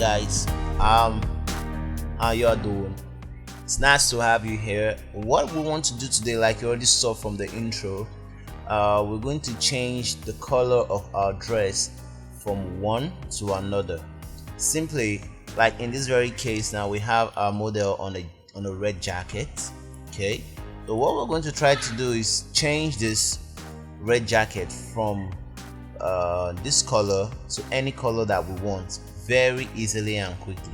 Guys, um how you are doing? It's nice to have you here. What we want to do today, like you already saw from the intro, we're going to change the color of our dress from one to another. Simply, like in this very case, now we have our model on a red jacket. Okay, so what we're going to try to do is change this red jacket from this color to any color that we want very easily and quickly.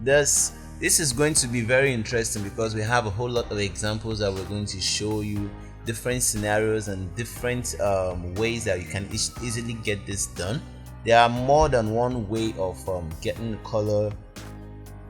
This is going to be very interesting because we have a whole lot of examples that we're going to show you, different scenarios and different ways that you can easily get this done. There are more than one way of getting the color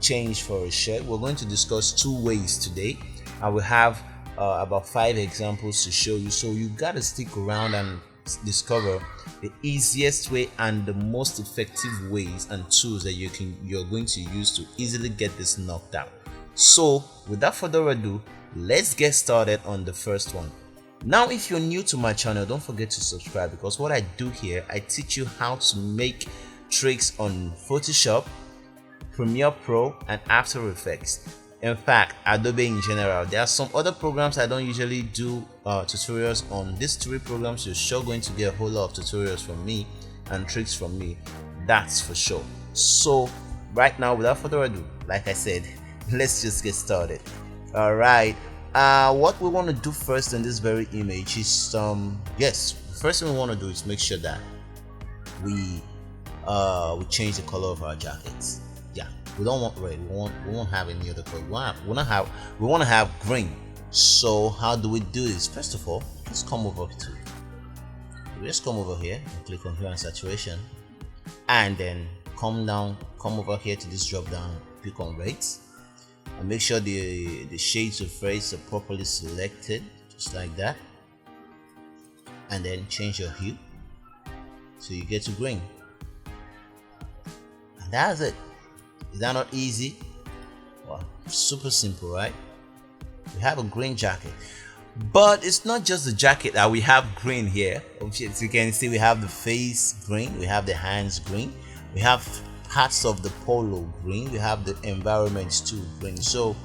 change for a shirt. We're going to discuss two ways today, and we have about 5 examples to show you, so you gotta stick around and discover the easiest way and the most effective ways and tools that you're going to use to easily get this knocked out. So without further ado, let's get started on the first one. Now, if you're new to my channel, don't forget to subscribe, because what I do here, I teach you how to make tricks on Photoshop, Premiere Pro and After Effects. In fact, Adobe in general. There are some other programs I don't usually do tutorials on. These 3 programs, you're sure going to get a whole lot of tutorials from me and tricks from me, that's for sure. So right now, without further ado, like I said, let's just get started. All right, what we want to do first in this very image is yes, the first thing we want to do is make sure that we change the color of our jackets. Yeah, we don't want red, we won't have any other color. We want to have green. So how do we do this? First of all, let's come over here and click on hue and saturation, and then come over here to this drop down, click on rates, and make sure the shades of rays are properly selected, just like that, and then change your hue so you get to green, and that's it. Is that not easy? Well, super simple, right? We have a green jacket, but it's not just the jacket that we have green here. As you can see, we have the face green, we have the hands green, we have parts of the polo green, we have the environments too green. So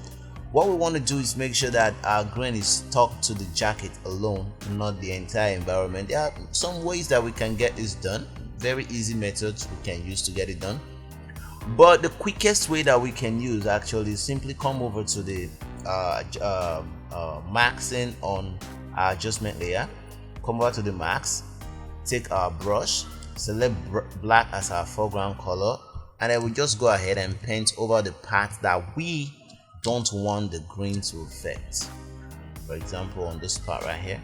what we want to do is make sure that our green is stuck to the jacket alone, not the entire environment. There are some ways that we can get this done, very easy methods we can use to get it done. But the quickest way that we can use actually is simply come over to the maxing on our adjustment layer, come over to the max, take our brush, select black as our foreground color, and then we just go ahead and paint over the part that we don't want the green to affect. For example, on this part right here,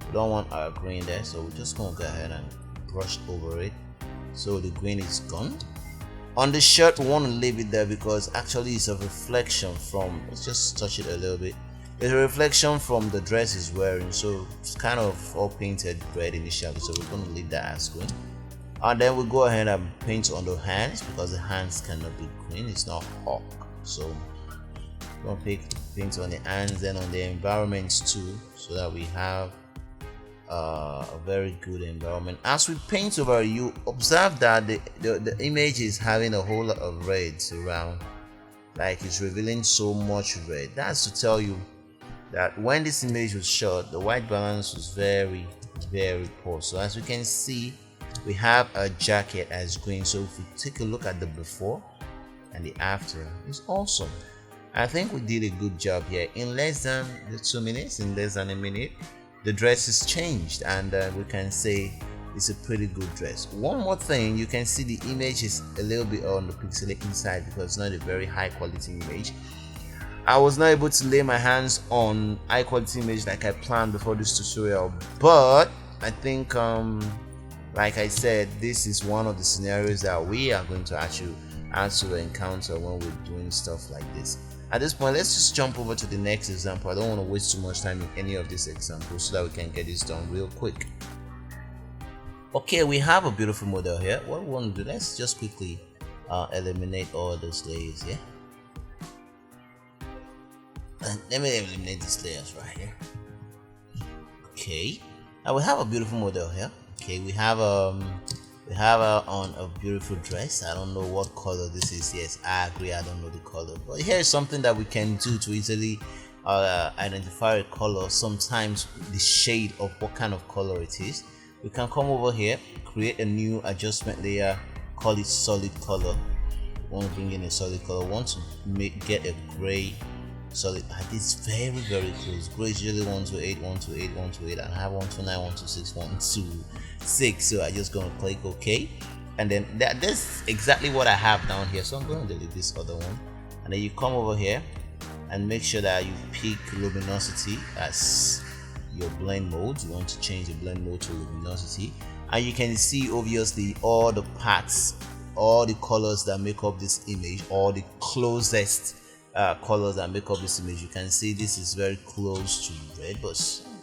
we don't want our green there, so we're just going to go ahead and brush over it so the green is gone. On the shirt, we want to leave it there because actually it's a reflection from, let's just touch it a little bit, it's a reflection from the dress he's wearing, so it's kind of all painted red initially, so we're going to leave that as green. And then we'll go ahead and paint on the hands because the hands cannot be green, it's not hawk. So we're going to paint on the hands and on the environments too, so that we have a very good environment. As we paint over, you observe that the image is having a whole lot of reds around, like it's revealing so much red. That's to tell you that when this image was shot, the white balance was very poor. So as we can see, we have a jacket as green. So if we take a look at the before and the after, it's awesome. I think we did a good job here. In less than 2 minutes, in less than a minute, the dress is changed, and we can say it's a pretty good dress. One more thing, you can see the image is a little bit on the pixelated side because it's not a very high quality image. I was not able to lay my hands on high quality image like I planned before this tutorial, but I think like I said, this is one of the scenarios that we are going to actually encounter when we're doing stuff like this. At this point, let's just jump over to the next example. I don't want to waste too much time in any of these examples so that we can get this done real quick. Okay, we have a beautiful model here. What we want to do, let's just quickly eliminate all those layers here. And let me eliminate these layers right here. Okay, now we have a beautiful model here. Okay, we have We have her on a beautiful dress. I don't know what color this is. Yes, I agree, I don't know the color, but here's something that we can do to easily identify a color. Sometimes the shade of what kind of color it is. We can come over here, create a new adjustment layer, call it solid color. We want to bring in a solid color. We want to get a gray solid. It's very close. Gray is usually 128, 128, 128, and I have 129, 126, 126. So I'm just gonna click OK, and then that's exactly what I have down here. So I'm going to delete this other one, and then you come over here and make sure that you pick luminosity as your blend mode. You want to change the blend mode to luminosity, and you can see obviously all the parts, all the colors that make up this image, all the closest colors that make up this image. You can see this is very close to red, but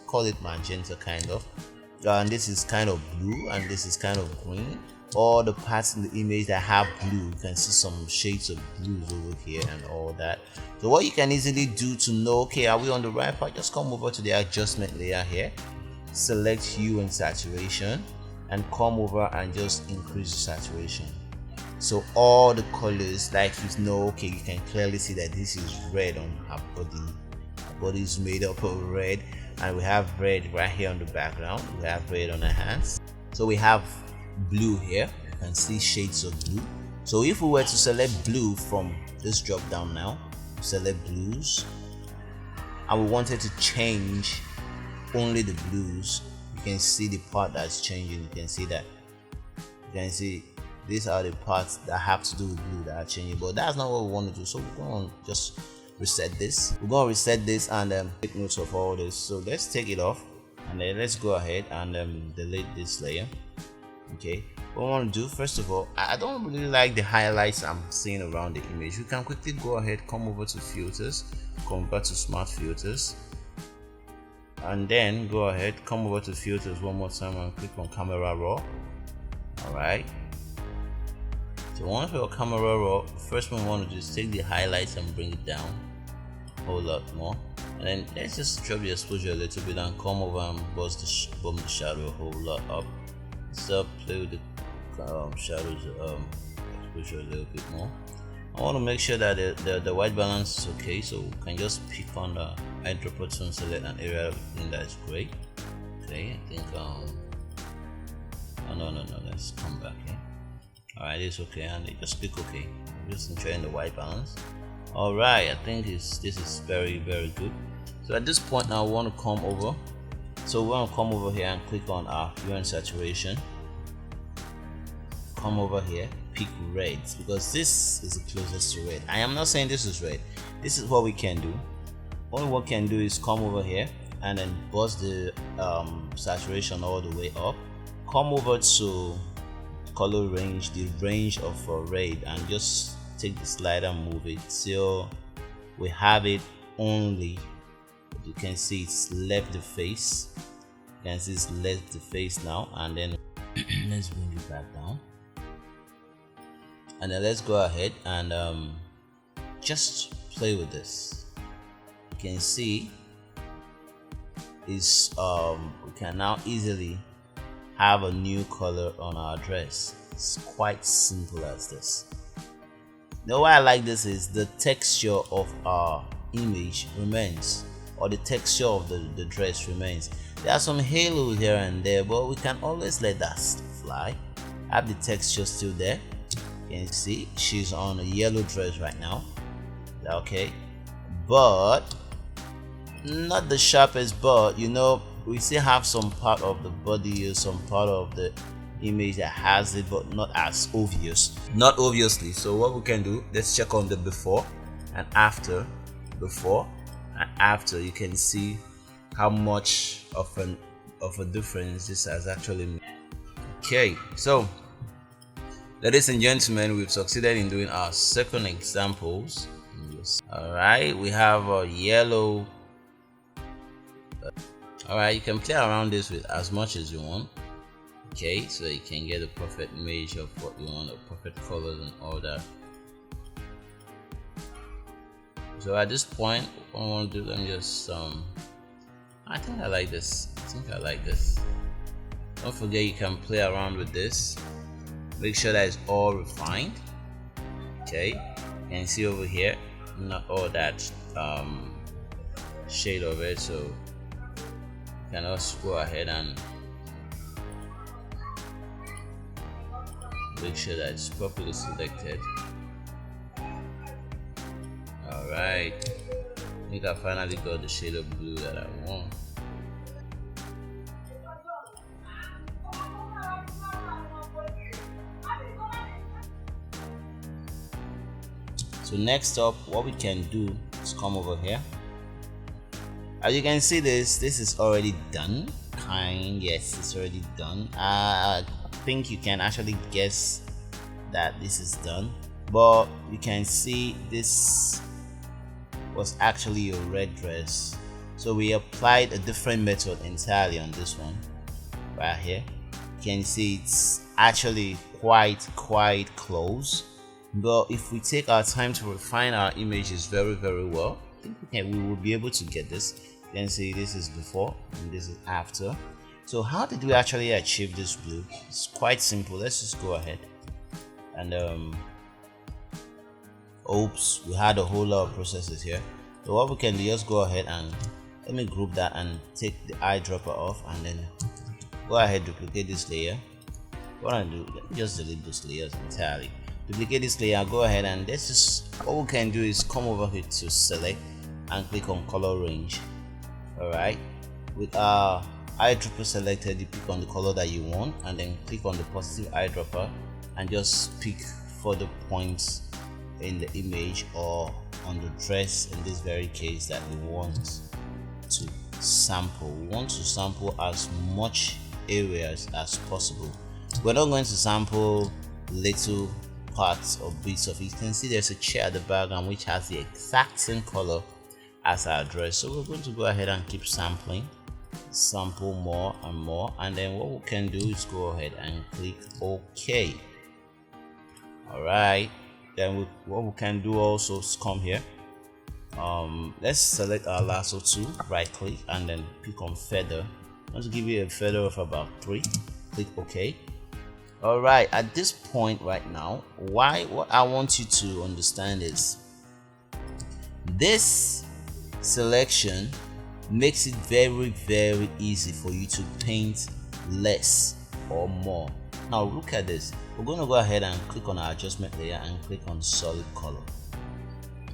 call it magenta kind of, and this is kind of blue, and this is kind of green. All the parts in the image that have blue, you can see some shades of blues over here and all that. So what you can easily do to know, okay, are we on the right part, just come over to the adjustment layer here, select hue and saturation, and come over and just increase the saturation. So all the colors, like you know, okay, you can clearly see that this is red on her body. Her body is made up of red, and we have red right here on the background. We have red on her hands. So we have blue here. You can see shades of blue. So if we were to select blue from this drop down now, select blues, and we wanted to change only the blues, you can see the part that's changing. You can see that. You can see these are the parts that have to do with blue that are changing, but that's not what we want to do. So we're going to just reset this. We're going to reset this and take notes of all this. So let's take it off, and then let's go ahead and delete this layer. Okay, what I want to do, first of all, I don't really like the highlights I'm seeing around the image. You can quickly go ahead, come over to filters, convert to smart filters, and then go ahead, come over to filters one more time and click on camera raw. All right, so once we're camera raw, first one we want to do is take the highlights and bring it down a whole lot more, and then let's just drop the exposure a little bit and come over and bump the shadow a whole lot up. So play with the shadows, exposure a little bit more. I want to make sure that the white balance is okay, so we can just pick on the eyedropper tool, select an area of the thing that is gray. Okay, I think oh, no, let's come back here. Alright, it's okay, and just click OK. I'm just enjoying the white balance. Alright, I think this is very good. So at this point now, we want to come over. So we want to come over here and click on our hue and saturation. Come over here, pick reds, because this is the closest to red. I am not saying this is red. This is what we can do. Only what we can do is come over here and then boost the saturation all the way up. Come over to color range, the range of red, and just take the slider and move it till we have it only. You can see it's left the face. You can see it's left the face now, and then let's bring it back down, and then let's go ahead and just play with this. You can see is we can now easily have a new color on our dress. It's quite simple as this. Now why I like this is the texture of our image remains, or the texture of the dress remains. There are some halos here and there, but we can always let that fly. Have the texture still there. You can see she's on a yellow dress right now. Okay, but not the sharpest, but you know, we still have some part of the body or some part of the image that has it, but not as obvious, not obviously. So what we can do, let's check on the before and after. Before and after, you can see how much of a difference this has actually made. Okay, so ladies and gentlemen, we've succeeded in doing our second examples. All right, we have a yellow. All right, you can play around this with as much as you want. Okay, so you can get a perfect image of what you want, a perfect colors and all that. So at this point, what I want to do, let me just I think I like this. Don't forget, you can play around with this. Make sure that it's all refined. Okay, you can see over here not all that shade of it, so you can also go ahead and make sure that it's properly selected. Alright, I think I finally got the shade of blue that I want. So next up, what we can do is come over here. As you can see, this is already done. Yes, it's already done. I think you can actually guess that this is done, but you can see this was actually a red dress, so we applied a different method entirely on this one right here. You can see it's actually quite close, but if we take our time to refine our images very well, I think we will be able to get this. You can see this is before and this is after. So how did we actually achieve this blue? It's quite simple. Let's just go ahead and oops, we had a whole lot of processes here. So what we can do, just go ahead and let me group that and take the eyedropper off, and then go ahead, duplicate this layer. What I do, just delete those layers entirely. Duplicate this layer, go ahead, and this is what we can do is come over here to select and click on color range. Alright, with our eyedropper selected, you pick on the color that you want and then click on the positive eyedropper and just pick further points in the image or on the dress, in this very case, that we want to sample. We want to sample as much areas as possible. We're not going to sample little parts or bits of it. You can see there's a chair at the background which has the exact same color as our dress, so we're going to go ahead and keep sampling, sample more and more, and then what we can do is go ahead and click OK. Alright, then what we can do also is come here, let's select our lasso tool, right click, and then pick on feather. I want to give you a feather of about 3. Click OK. Alright, at this point right now, what I want you to understand is this selection makes it very easy for you to paint less or more. Now look at this. We're going to go ahead and click on our adjustment layer and click on solid color.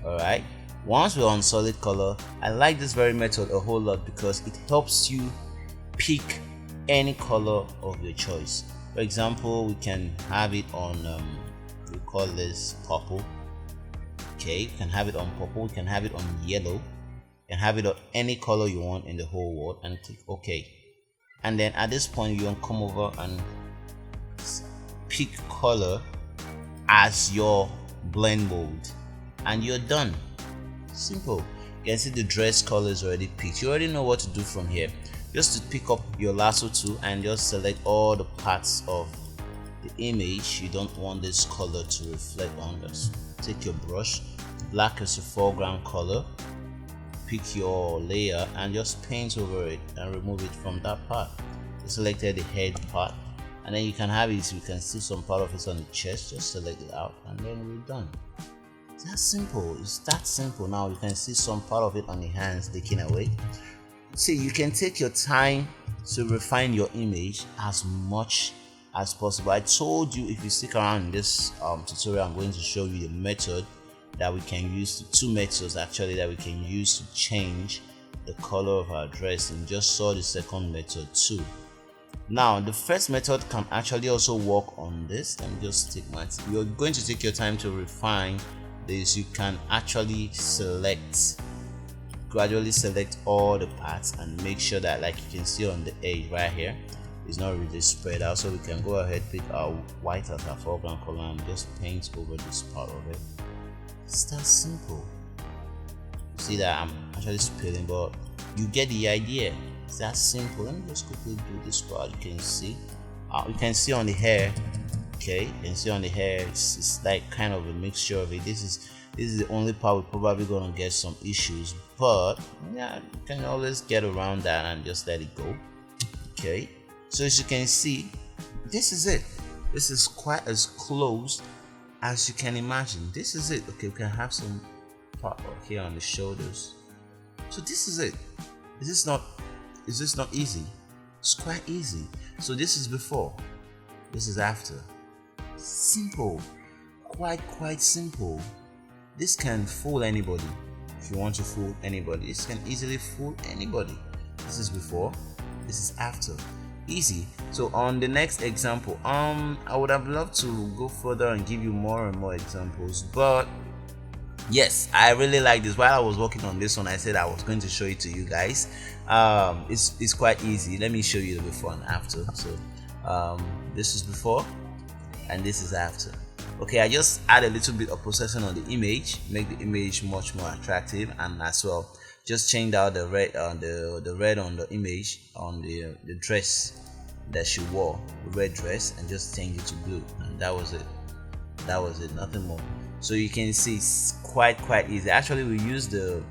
Alright, once we're on solid color, I like this very method a whole lot because it helps you pick any color of your choice. For example, we can have it on we call this purple. Okay, you can have it on purple, you can have it on yellow, you can have it on any color you want in the whole world, and click OK. And then at this point, you can come over and pick color as your blend mode, and you're done. Simple. You can see the dress color is already picked. You already know what to do from here. Just to pick up your lasso tool and just select all the parts of the image you don't want this color to reflect on. Just take your brush, black as your foreground color, pick your layer and just paint over it and remove it from that part. You selected the head part, and then you can have it, you can see some part of it on the chest, just select it out and then we're done. It's that simple. It's that simple. Now you can see some part of it on the hands taken away. See, you can take your time to refine your image as much as possible. I told you, if you stick around in this tutorial, I'm going to show you the method that we can use, 2 methods actually that we can use to change the color of our dress, and just saw the second method too. Now the first method can actually also work on this. Let me just take my time. You're going to take your time to refine this. You can actually gradually select all the parts and make sure that, like you can see on the edge right here, it's not really spread out. So we can go ahead, pick our white as our foreground color and just paint over this part of it. It's that simple. You see that I'm actually spilling, but you get the idea. It's that simple. Let me just quickly do this part. You can see on the hair. Okay, you can see on the hair, it's like kind of a mixture of it. This is the only part we're probably gonna get some issues, but yeah, you can always get around that and just let it go. Okay, so as you can see, this is it. This is quite as close as you can imagine. This is it. Okay, we can have some part here on the shoulders. So this is it. Is this not easy? It's quite easy. So this is before, this is after. Simple. Quite simple. This can fool anybody. If you want to fool anybody, this can easily fool anybody. This is before, this is after. Easy. So on the next example, I would have loved to go further and give you more and more examples, but yes, I really like this. While I was working on this one, I said I was going to show it to you guys. It's quite easy. Let me show you the before and after. So this is before and this is after. Okay, I just add a little bit of processing on the image, make the image much more attractive, and as well just change out the red on the red on the image on the dress that she wore, the red dress, and just change it to blue, and that was it, nothing more. So you can see it's quite easy. Actually, we use the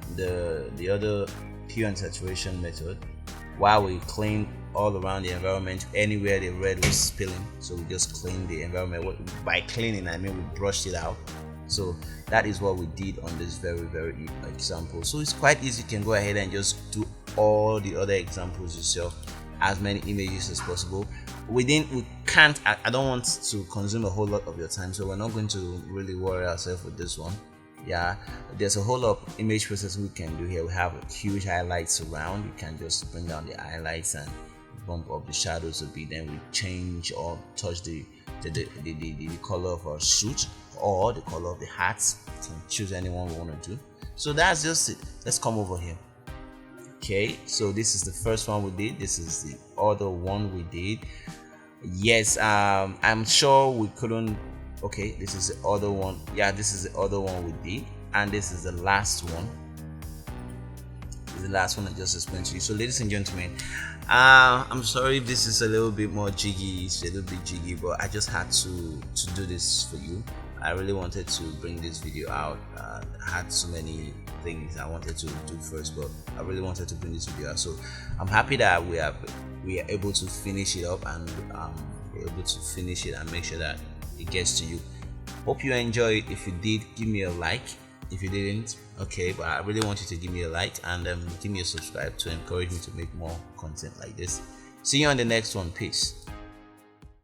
other hue and saturation method while we clean all around the environment anywhere the red was spilling. So we just clean the environment. By cleaning, I mean we brushed it out. So that is what we did on this very example. So it's quite easy. You can go ahead and just do all the other examples yourself, as many images as possible. We can't, I don't want to consume a whole lot of your time, so we're not going to really worry ourselves with this one. Yeah, there's a whole lot of image processing we can do here. We have a huge highlights around. You can just bring down the highlights and bump up the shadows a bit. Then we change or touch the color of our suit or the color of the hats. You can choose anyone we want to do. So that's just it. Let's come over here. Okay, so this is the first one we did. This is the other one we did. Yes, I'm sure we couldn't. Okay, this is the other one. Yeah, this is the other one we did, and this is the last one. This is the last one I just explained to you. So, ladies and gentlemen, I'm sorry if this is a little bit more jiggy. It's a little bit jiggy, but I just had to do this for you. I really wanted to bring this video out. I had so many things I wanted to do first, but I really wanted to bring this video out. So I'm happy that we are able to finish it up, and we're able to finish it and make sure that it gets to you. Hope you enjoy it. If you did, give me a like. If you didn't, okay, but I really want you to give me a like and give me a subscribe to encourage me to make more content like this. See you on the next one. Peace.